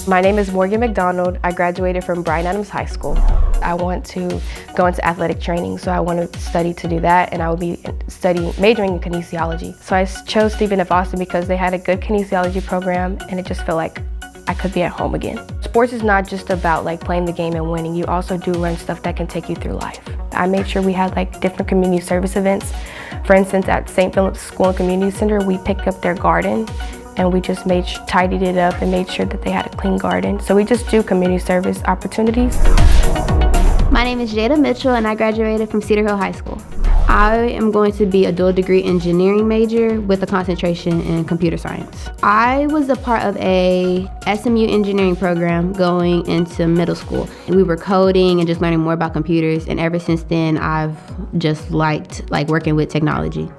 My name is Morgan McDonald. I graduated from Bryan Adams High School. I want to go into athletic training, so I want to study to do that, and I will be majoring in kinesiology. So I chose Stephen F. Austin because they had a good kinesiology program, and it just felt like I could be at home again. Sports is not just about like playing the game and winning. You also do learn stuff that can take you through life. I made sure we had like different community service events. For instance, at St. Philip's School and Community Center, we picked up their garden and we just tidied it up and made sure that they had a clean garden. So we just do community service opportunities. My name is Jada Mitchell and I graduated from Cedar Hill High School. I am going to be a dual degree engineering major with a concentration in computer science. I was a part of a SMU engineering program going into middle school. We were coding and just learning more about computers, and ever since then I've just liked working with technology.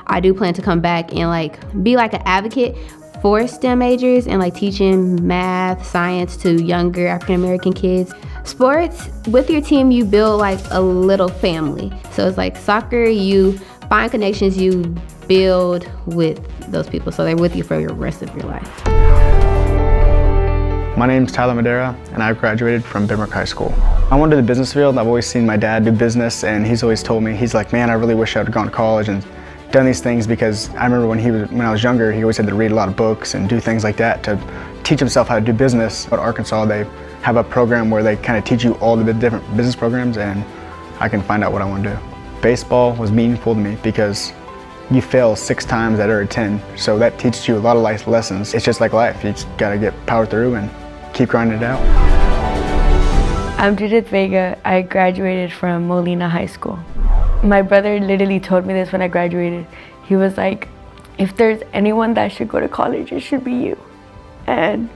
I do plan to come back and be like an advocate for STEM majors and teaching math, science to younger African American kids. Sports, with your team you build a little family. So it's like soccer, you find connections, you build with those people, so they're with you for the rest of your life. My name's Tyler Madera and I graduated from Bismarck High School. I went to the business field. I've always seen my dad do business, and he's always told me, he's like, man, I really wish I had gone to college and done these things, because I remember when I was younger, he always had to read a lot of books and do things like that to teach himself how to do business. At Arkansas, they have a program where they kind of teach you all the different business programs, and I can find out what I want to do. Baseball was meaningful to me because you fail 6 times out of 10, so that teaches you a lot of life lessons. It's just like life, you just gotta power through and keep grinding it out. I'm Judith Vega. I graduated from Molina High School. My brother literally told me this when I graduated. He was like, if there's anyone that should go to college, it should be you. And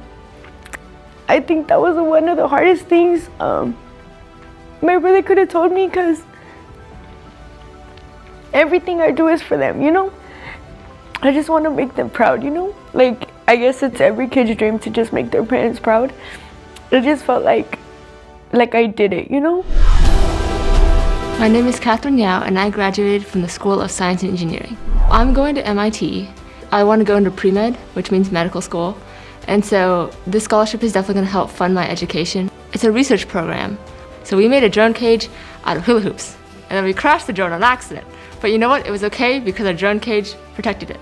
I think that was one of the hardest things my brother could have told me, because everything I do is for them, you know? I just want to make them proud, you know? I guess it's every kid's dream to just make their parents proud. It just felt like I did it, you know? My name is Catherine Yao and I graduated from the School of Science and Engineering. I'm going to MIT. I want to go into pre-med, which means medical school. And so this scholarship is definitely going to help fund my education. It's a research program. So we made a drone cage out of hula hoops. And then we crashed the drone on accident. But you know what? It was okay because our drone cage protected it.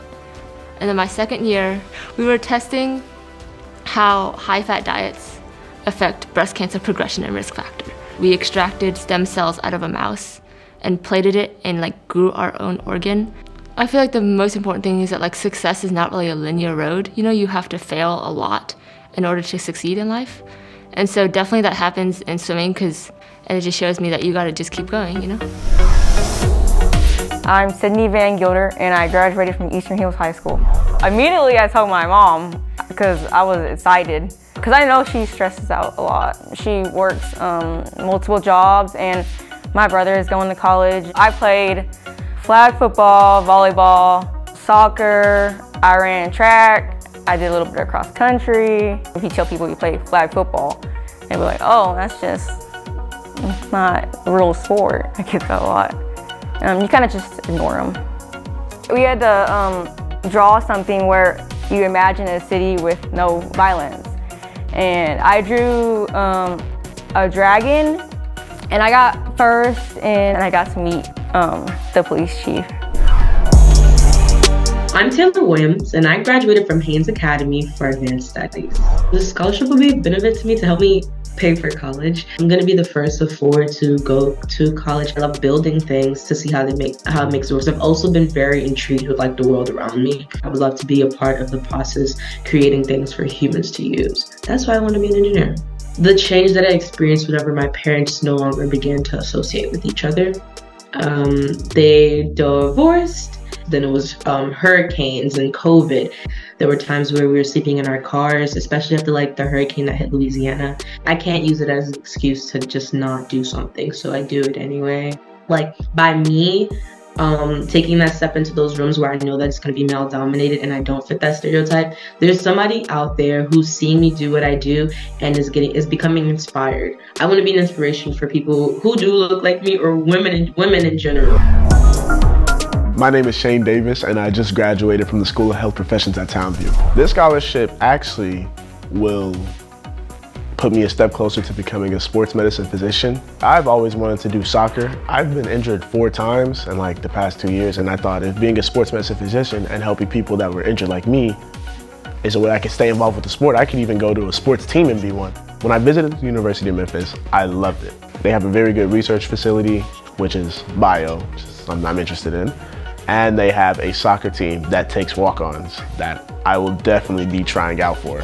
And then my second year, we were testing how high-fat diets affect breast cancer progression and risk factor. We extracted stem cells out of a mouse and plated it and grew our own organ. I feel like the most important thing is that success is not really a linear road. You know, you have to fail a lot in order to succeed in life. And so definitely that happens in swimming, because it just shows me that you gotta just keep going, you know? I'm Sydney Van Gilder and I graduated from Eastern Hills High School. Immediately I told my mom because I was excited, because I know she stresses out a lot. She works multiple jobs and my brother is going to college. I played flag football, volleyball, soccer, I ran track, I did a little bit of cross country. If you tell people you play flag football, they'll be like, oh, that's just not a real sport. I get that a lot. You kind of just ignore them. We had to draw something where you imagine a city with no violence. And I drew a dragon, and I got first, and I got to meet the police chief. I'm Taylor Williams, and I graduated from Haynes Academy for Advanced Studies. This scholarship will be a benefit to me to help me pay for college. I'm going to be the first of 4 to go to college. I love building things to see how it makes it work. I've also been very intrigued with the world around me. I would love to be a part of the process, creating things for humans to use. That's why I want to be an engineer. The change that I experienced whenever my parents no longer began to associate with each other. They divorced. Then it was hurricanes and COVID. There were times where we were sleeping in our cars, especially after the hurricane that hit Louisiana. I can't use it as an excuse to just not do something, so I do it anyway. By me taking that step into those rooms where I know that it's going to be male dominated and I don't fit that stereotype, there's somebody out there who's seeing me do what I do and is becoming inspired. I want to be an inspiration for people who do look like me, or women in general. My name is Shane Davis and I just graduated from the School of Health Professions at Townview. This scholarship actually will put me a step closer to becoming a sports medicine physician. I've always wanted to do soccer. I've been injured 4 times in like the past 2 years, and I thought if being a sports medicine physician and helping people that were injured like me is a way I can stay involved with the sport. I could even go to a sports team and be one. When I visited the University of Memphis, I loved it. They have a very good research facility, which is bio, which is something I'm interested in. And they have a soccer team that takes walk-ons that I will definitely be trying out for.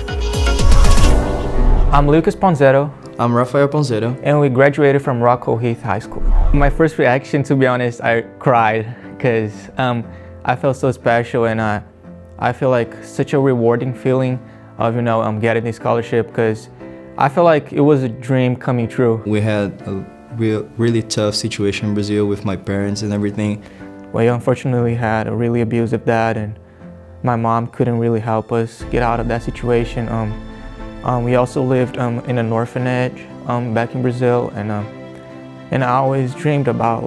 I'm Lucas Ponzero. I'm Rafael Ponzero. And we graduated from Rockville Heath High School. My first reaction, to be honest, I cried because I felt so special, and I feel like such a rewarding feeling of, getting this scholarship, because I feel like it was a dream coming true. We had a really tough situation in Brazil with my parents and everything. We unfortunately had a really abusive dad, and my mom couldn't really help us get out of that situation. We also lived in an orphanage back in Brazil, and I always dreamed about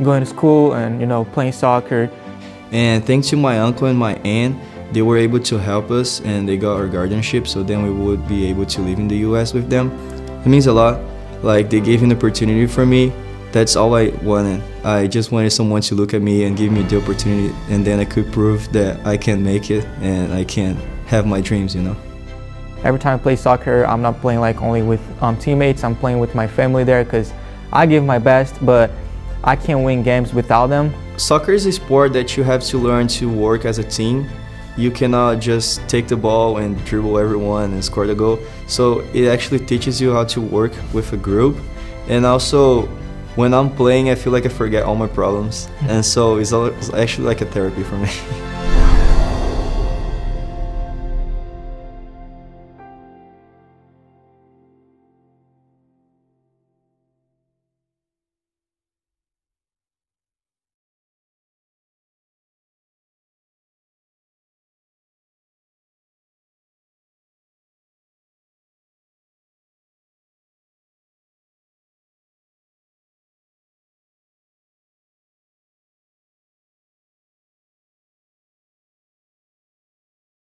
going to school and playing soccer. And thanks to my uncle and my aunt, they were able to help us, and they got our guardianship, so then we would be able to live in the US with them. It means a lot. Like, they gave an opportunity for me. That's all I wanted. I just wanted someone to look at me and give me the opportunity, and then I could prove that I can make it and I can have my dreams, Every time I play soccer, I'm not playing only with teammates, I'm playing with my family there, because I give my best, but I can't win games without them. Soccer is a sport that you have to learn to work as a team. You cannot just take the ball and dribble everyone and score the goal. So it actually teaches you how to work with a group. And also, when I'm playing, I feel like I forget all my problems. And so it's actually like a therapy for me.